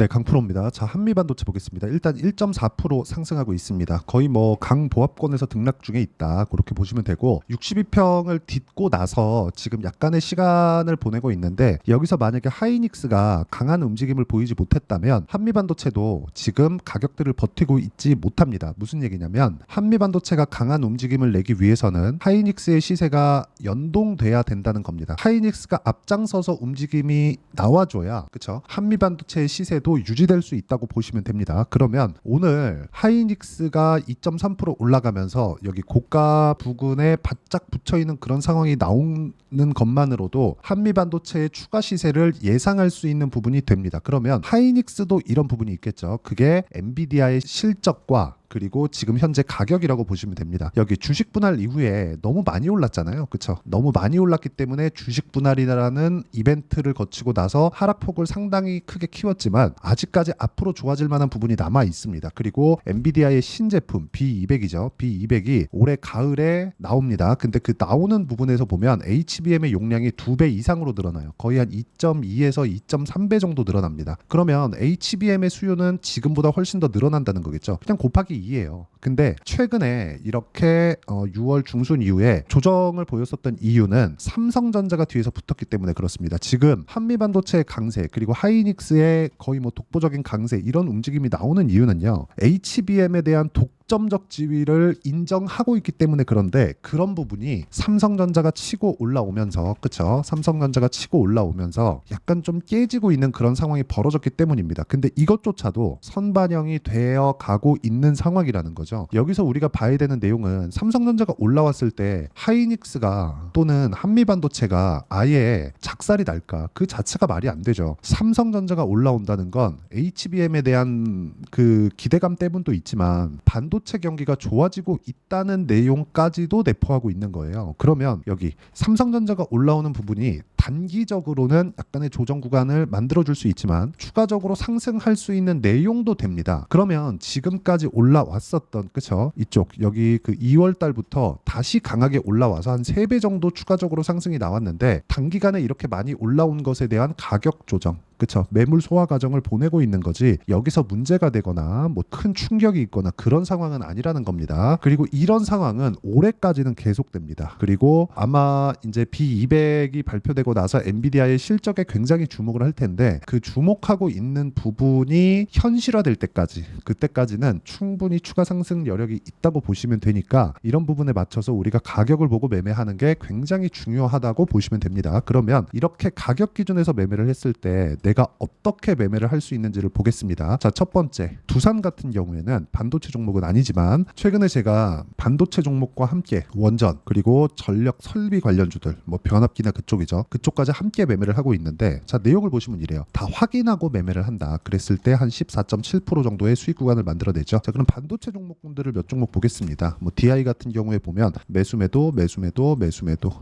네, 강프로입니다. 자, 한미반도체 보겠습니다. 일단 1.4% 상승하고 있습니다. 거의 뭐 강보합권에서 등락 중에 있다. 그렇게 보시면 되고 62평을 딛고 나서 지금 약간의 시간을 보내고 있는데 여기서 만약에 하이닉스가 강한 움직임을 보이지 못했다면 한미반도체도 지금 가격들을 버티고 있지 못합니다. 무슨 얘기냐면 한미반도체가 강한 움직임을 내기 위해서는 하이닉스의 시세가 연동돼야 된다는 겁니다. 하이닉스가 앞장서서 움직임이 나와줘야 그쵸? 한미반도체의 시세도 유지될 수 있다고 보시면 됩니다. 그러면 오늘 하이닉스가 2.3% 올라가면서 여기 고가 부근에 바짝 붙여있는 그런 상황이 나오는 것만으로도 한미반도체의 추가 시세를 예상할 수 있는 부분이 됩니다. 그러면 하이닉스도 이런 부분이 있겠죠. 그게 엔비디아의 실적과 그리고 지금 현재 가격이라고 보시면 됩니다. 여기 주식 분할 이후에 너무 많이 올랐잖아요. 그쵸? 너무 많이 올랐기 때문에 주식 분할이라는 이벤트를 거치고 나서 하락폭을 상당히 크게 키웠지만 아직까지 앞으로 좋아질 만한 부분이 남아 있습니다. 그리고 엔비디아의 신제품 B200이죠. B200이 올해 가을에 나옵니다. 근데 그 나오는 부분에서 보면 HBM의 용량이 2배 이상으로 늘어나요. 거의 한 2.2에서 2.3배 정도 늘어납니다. 그러면 HBM의 수요는 지금보다 훨씬 더 늘어난다는 거겠죠. 그냥 곱하기 2예요. 근데 최근에 이렇게 6월 중순 이후에 조정을 보였었던 이유는 삼성전자가 뒤에서 붙었기 때문에 그렇습니다. 지금 한미반도체의 강세 그리고 하이닉스의 거의 뭐 독보적인 강세 이런 움직임이 나오는 이유는요. HBM에 대한 독점적 지위를 인정하고 있기 때문에 그런데 그런 부분이 삼성전자가 치고 올라오면서 그쵸? 삼성전자가 치고 올라오면서 약간 좀 깨지고 있는 그런 상황이 벌어졌기 때문입니다. 근데 이것조차도 선반영이 되어 가고 있는 상황이라는 거죠. 여기서 우리가 봐야 되는 내용은 삼성전자가 올라왔을 때 하이닉스가 또는 한미반도체가 아예 작살이 날까? 그 자체가 말이 안 되죠. 삼성전자가 올라온다는 건 HBM에 대한 그 기대감 때문도 있지만 반도체 경기가 좋아지고 있다는 내용까지도 내포하고 있는 거예요. 그러면 여기 삼성전자가 올라오는 부분이 단기적으로는 약간의 조정 구간을 만들어줄 수 있지만 추가적으로 상승할 수 있는 내용도 됩니다. 그러면 지금까지 올라왔었던 그쵸? 이쪽 여기 그 2월 달부터 다시 강하게 올라와서 한 3배 정도 추가적으로 상승이 나왔는데 단기간에 이렇게 많이 올라온 것에 대한 가격 조정 그쵸? 매물 소화 과정을 보내고 있는 거지 여기서 문제가 되거나 뭐 큰 충격이 있거나 그런 상황은 아니라는 겁니다. 그리고 이런 상황은 올해까지는 계속됩니다. 그리고 아마 이제 B200이 발표되고 나서 엔비디아의 실적에 굉장히 주목을 할 텐데 그 주목하고 있는 부분이 현실화될 때까지 그때까지는 충분히 추가 상승 여력이 있다고 보시면 되니까 이런 부분에 맞춰서 우리가 가격을 보고 매매하는 게 굉장히 중요하다고 보시면 됩니다. 그러면 이렇게 가격 기준에서 매매를 했을 때 내가 어떻게 매매를 할 수 있는지를 보겠습니다. 자, 첫 번째 두산 같은 경우에는 반도체 종목은 아니지만 최근에 제가 반도체 종목과 함께 원전 그리고 전력 설비 관련주들 뭐 변압기나 그쪽이죠. 그쪽까지 함께 매매를 하고 있는데 자 내용을 보시면 이래요. 다 확인하고 매매를 한다. 그랬을 때 한 14.7% 정도의 수익 구간을 만들어내죠. 자 그럼 반도체 종목군들을 몇 종목 보겠습니다. 뭐 DI 같은 경우에 보면 매수매도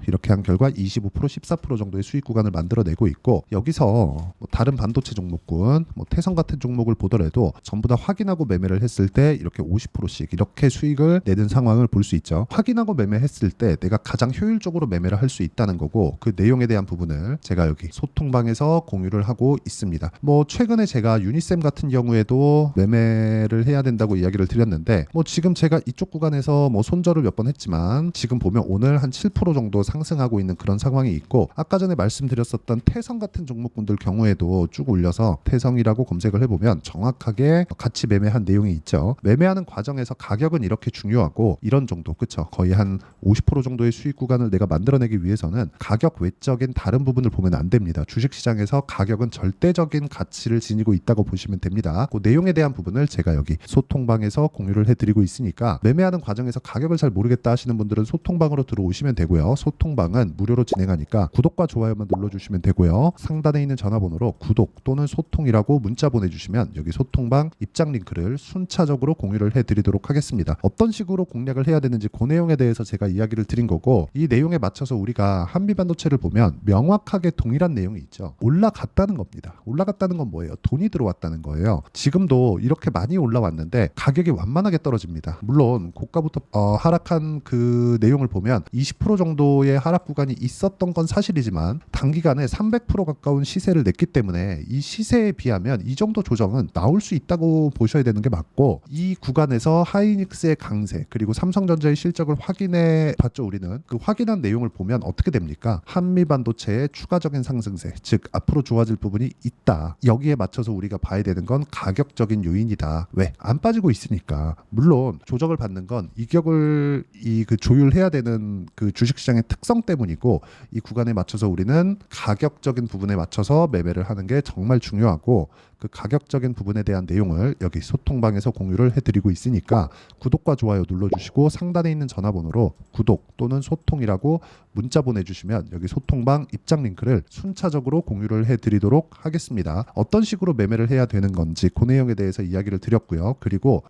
이렇게 한 결과 25% 14% 정도의 수익 구간을 만들어내고 있고 여기서 뭐 다른 반도체 종목군 뭐 태성 같은 종목을 보더라도 전부 다 확인하고 매매를 했을 때 이렇게 50%씩 이렇게 수익을 내는 상황을 볼 수 있죠. 확인하고 매매했을 때 내가 가장 효율적으로 매매를 할 수 있다는 거고 그 내용에 대한 부분을 제가 여기 소통방에서 공유를 하고 있습니다. 뭐 최근에 제가 유니셈 같은 경우에도 매매를 해야 된다고 이야기를 드렸는데 뭐 지금 제가 이쪽 구간에서 뭐 손절을 몇 번 했지만 지금 보면 오늘 한 7% 정도 상승하고 있는 그런 상황이 있고 아까 전에 말씀드렸었던 태성 같은 종목군들 경우에도 쭉 올려서 태성이라고 검색을 해보면 정확하게 같이 매매한 내용이 있죠. 매매하는 과정에서 가격은 이렇게 중요하고 이런 정도 그쵸? 거의 한 50% 정도의 수익 구간을 내가 만들어내기 위해서는 가격 외적인 다른 부분을 보면 안 됩니다. 주식시장에서 가격은 절대적인 가치를 지니고 있다고 보시면 됩니다. 그 내용에 대한 부분을 제가 여기 소통방에서 공유를 해드리고 있으니까 매매하는 과정에서 가격을 잘 모르겠다 하시는 분들은 소통방으로 들어오시면 되고요. 소통방은 무료로 진행하니까 구독과 좋아요만 눌러주시면 되고요. 상단에 있는 전화번호로 구독 또는 소통이라고 문자 보내주시면 여기 소통방 입장 링크를 순차적으로 공유를 해드리도록 하겠습니다. 어떤 식으로 공략을 해야 되는지 그 내용에 대해서 제가 이야기를 드린 거고 이 내용에 맞춰서 우리가 한미반도체를 보면 명확하게 동일한 내용이 있죠. 올라갔다는 겁니다. 올라갔다는 건 뭐예요? 돈이 들어왔다는 거예요. 지금도 이렇게 많이 올라왔는데 가격이 완만하게 떨어집니다. 물론 고가부터 하락한 그 내용을 보면 20% 정도의 하락 구간이 있었던 건 사실이지만 단기간에 300% 가까운 시세를 냈기 때문에 이 시세에 비하면 이 정도 조정은 나올 수 있다고 보셔야 되는 게 맞고, 이 구간에서 하이닉스의 강세 그리고 삼성전자의 실적을 확인해 봤죠. 우리는 그 확인한 내용을 보면 어떻게 됩니까? 한미반도체의 추가적인 상승세, 즉 앞으로 좋아질 부분이 있다. 여기에 맞춰서 우리가 봐야 되는 건 가격적인 요인이다. 왜? 안 빠지고 있으니까. 물론 조정을 받는 건 이격을 그 조율해야 되는 그 주식시장의 특성 때문이고, 이 구간에 맞춰서 우리는 가격적인 부분에 맞춰서 매매를 하는 게 정말 중요하고, 그 가격적인 부분에 대한 내용을 여기 소통방에서 공유를 해드리고 있으니까 구독과 좋아요 눌러주시고 상단에 있는 전화번호로 구독 또는 소통이라고 문자 보내주시면 여기 소통방 입장 링크를 순차적으로 공유를 해드리도록 하겠습니다. 어떤 식으로 매매를 해야 되는 건지 그 내용에 대해서 이야기를 드렸고요. 그리고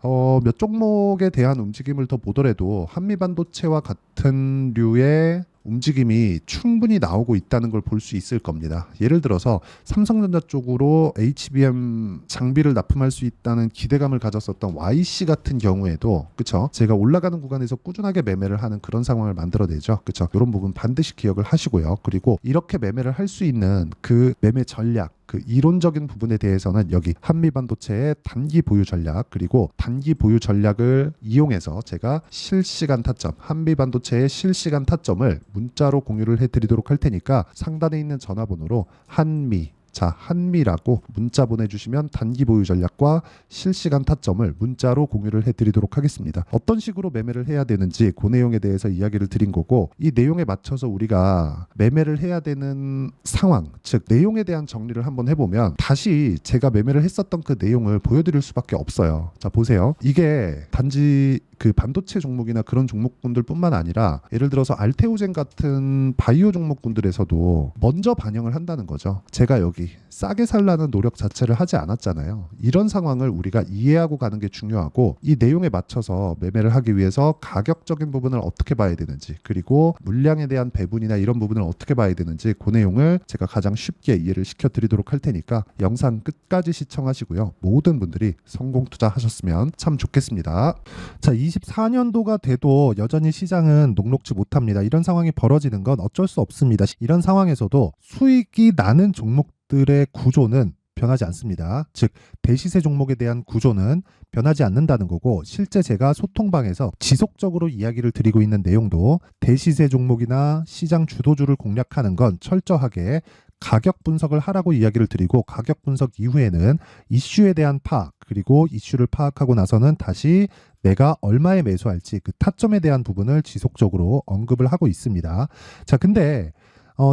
몇 종목에 대한 움직임을 더 보더라도 한미반도체와 같은 류의 움직임이 충분히 나오고 있다는 걸 볼 수 있을 겁니다. 예를 들어서 삼성전자 쪽으로 HBM 장비를 납품할 수 있다는 기대감을 가졌었던 YC 같은 경우에도, 그쵸? 제가 올라가는 구간에서 꾸준하게 매매를 하는 그런 상황을 만들어내죠. 그쵸? 이런 부분 반드시 기억을 하시고요. 그리고 이렇게 매매를 할 수 있는 그 매매 전략, 그 이론적인 부분에 대해서는 여기 한미반도체의 단기 보유 전략, 그리고 단기 보유 전략을 이용해서 제가 실시간 타점, 한미반도체의 실시간 타점을 문자로 공유를 해드리도록 할 테니까 상단에 있는 전화번호로 한미라고 문자 보내주시면 단기 보유 전략과 실시간 타점을 문자로 공유를 해드리도록 하겠습니다. 어떤 식으로 매매를 해야 되는지 그 내용에 대해서 이야기를 드린 거고, 이 내용에 맞춰서 우리가 매매를 해야 되는 상황, 즉 내용에 대한 정리를 한번 해보면 다시 제가 매매를 했었던 그 내용을 보여드릴 수밖에 없어요. 자, 보세요. 이게 단지 그 반도체 종목이나 그런 종목군들 뿐만 아니라 예를 들어서 알테오젠 같은 바이오 종목군들에서도 먼저 반영을 한다는 거죠. 제가 여기 싸게 살라는 노력 자체를 하지 않았잖아요. 이런 상황을 우리가 이해하고 가는 게 중요하고, 이 내용에 맞춰서 매매를 하기 위해서 가격적인 부분을 어떻게 봐야 되는지, 그리고 물량에 대한 배분이나 이런 부분을 어떻게 봐야 되는지 그 내용을 제가 가장 쉽게 이해를 시켜드리도록 할 테니까 영상 끝까지 시청하시고요. 모든 분들이 성공 투자하셨으면 참 좋겠습니다. 자, 24년도가 돼도 여전히 시장은 녹록지 못합니다. 이런 상황이 벌어지는 건 어쩔 수 없습니다. 이런 상황에서도 수익이 나는 종목들의 구조는 변하지 않습니다. 즉 대시세 종목에 대한 구조는 변하지 않는다는 거고, 실제 제가 소통방에서 지속적으로 이야기를 드리고 있는 내용도 대시세 종목이나 시장 주도주를 공략하는 건 철저하게 가격 분석을 하라고 이야기를 드리고, 가격 분석 이후에는 이슈에 대한 파악, 그리고 이슈를 파악하고 나서는 다시 내가 얼마에 매수할지 그 타점에 대한 부분을 지속적으로 언급을 하고 있습니다. 자, 근데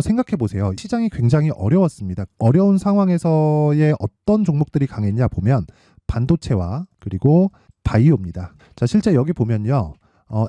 생각해 보세요. 시장이 굉장히 어려웠습니다. 어려운 상황에서의 어떤 종목들이 강했냐 보면 반도체와 그리고 바이오입니다. 자, 실제 여기 보면요.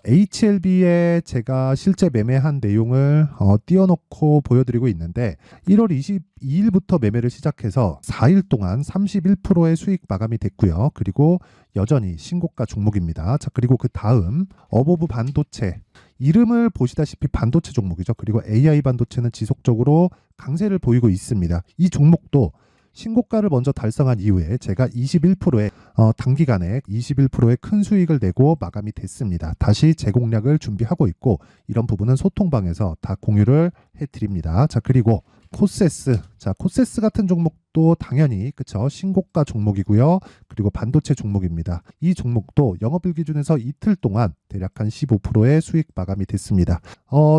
HLB에 제가 실제 매매한 내용을 띄워놓고 보여드리고 있는데, 1월 22일부터 매매를 시작해서 4일 동안 31%의 수익 마감이 됐고요. 그리고 여전히 신고가 종목입니다. 자, 그리고 그 다음 어보브 반도체, 이름을 보시다시피 반도체 종목이죠. 그리고 AI 반도체는 지속적으로 강세를 보이고 있습니다. 이 종목도 신고가를 먼저 달성한 이후에 제가 21%의 단기간에 21%의 큰 수익을 내고 마감이 됐습니다. 다시 재공략을 준비하고 있고, 이런 부분은 소통방에서 다 공유를 해드립니다. 자, 그리고 코세스, 자, 코세스 같은 종목도 당연히 그쵸, 신고가 종목이고요. 그리고 반도체 종목입니다. 이 종목도 영업일 기준에서 이틀 동안 대략 한 15%의 수익 마감이 됐습니다.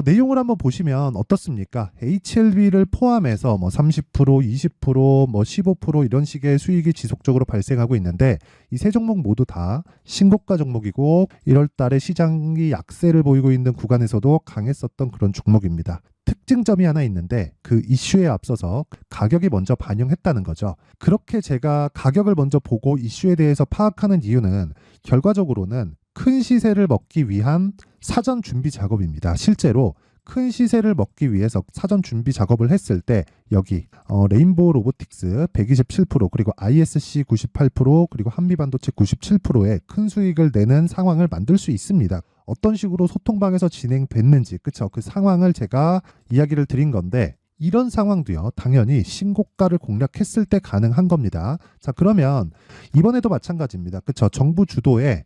내용을 한번 보시면 어떻습니까? HLB를 포함해서 뭐 30%, 20%, 뭐 15% 이런 식의 수익이 지속적으로 발생하고 있는데, 이 세 종목 모두 다 신고가 종목이고 1월 달에 시장이 약세를 보이고 있는 구간에서도 강했었던 그런 종목입니다. 특징점이 하나 있는데, 그 이슈에 앞서서 가격이 먼저 반영했다는 거죠. 그렇게 제가 가격을 먼저 보고 이슈에 대해서 파악하는 이유는 결과적으로는 큰 시세를 먹기 위한 사전 준비 작업입니다. 실제로 큰 시세를 먹기 위해서 사전 준비 작업을 했을 때 여기 레인보우 로보틱스 127%, 그리고 ISC 98%, 그리고 한미반도체 97%의 큰 수익을 내는 상황을 만들 수 있습니다. 어떤 식으로 소통방에서 진행됐는지, 그쵸? 그 상황을 제가 이야기를 드린 건데, 이런 상황도요, 당연히 신고가를 공략했을 때 가능한 겁니다. 자, 그러면 이번에도 마찬가지입니다. 그쵸? 정부 주도의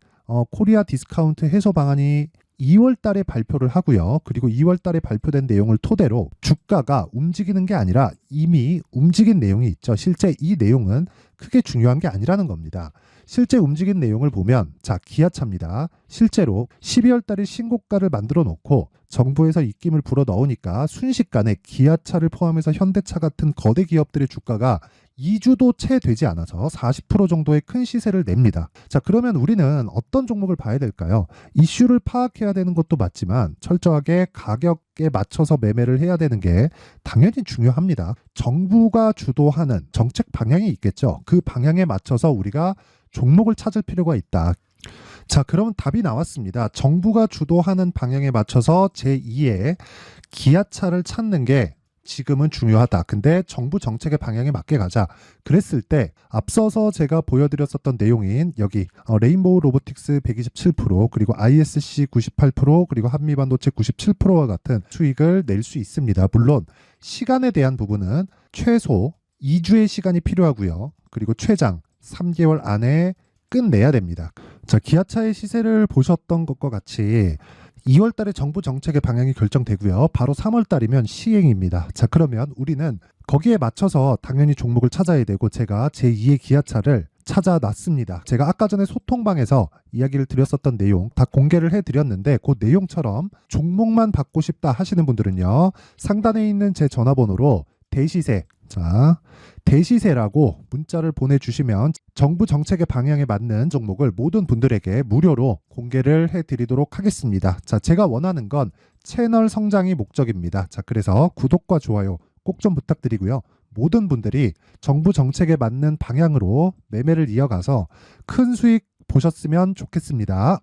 코리아 디스카운트 해소 방안이 2월 달에 발표를 하고요. 그리고 2월 달에 발표된 내용을 토대로 주가가 움직이는 게 아니라 이미 움직인 내용이 있죠. 실제 이 내용은 크게 중요한 게 아니라는 겁니다. 실제 움직인 내용을 보면, 자, 기아차입니다. 실제로 12월 달에 신고가를 만들어 놓고 정부에서 입김을 불어 넣으니까 순식간에 기아차를 포함해서 현대차 같은 거대 기업들의 주가가 2주도 채 되지 않아서 40% 정도의 큰 시세를 냅니다. 자, 그러면 우리는 어떤 종목을 봐야 될까요? 이슈를 파악해야 되는 것도 맞지만 철저하게 가격에 맞춰서 매매를 해야 되는 게 당연히 중요합니다. 정부가 주도하는 정책 방향이 있겠죠. 그 방향에 맞춰서 우리가 종목을 찾을 필요가 있다. 자, 그러면 답이 나왔습니다. 정부가 주도하는 방향에 맞춰서 제2의 기아차를 찾는 게 지금은 중요하다. 근데 정부 정책의 방향에 맞게 가자. 그랬을 때 앞서서 제가 보여드렸었던 내용인 여기 레인보우 로보틱스 127% 그리고 ISC 98% 그리고 한미반도체 97%와 같은 수익을 낼 수 있습니다. 물론 시간에 대한 부분은 최소 2주의 시간이 필요하고요. 그리고 최장 3개월 안에 끝내야 됩니다. 자, 기아차의 시세를 보셨던 것과 같이 2월 달에 정부 정책의 방향이 결정되고요. 바로 3월 달이면 시행입니다. 자, 그러면 우리는 거기에 맞춰서 당연히 종목을 찾아야 되고 제가 제2의 기아차를 찾아놨습니다. 제가 아까 전에 소통방에서 이야기를 드렸었던 내용 다 공개를 해드렸는데 그 내용처럼 종목만 받고 싶다 하시는 분들은요. 상단에 있는 제 전화번호로 대시세, 자, 대시세라고 문자를 보내주시면 정부 정책의 방향에 맞는 종목을 모든 분들에게 무료로 공개를 해드리도록 하겠습니다. 자, 제가 원하는 건 채널 성장이 목적입니다. 자, 그래서 구독과 좋아요 꼭 좀 부탁드리고요. 모든 분들이 정부 정책에 맞는 방향으로 매매를 이어가서 큰 수익 보셨으면 좋겠습니다.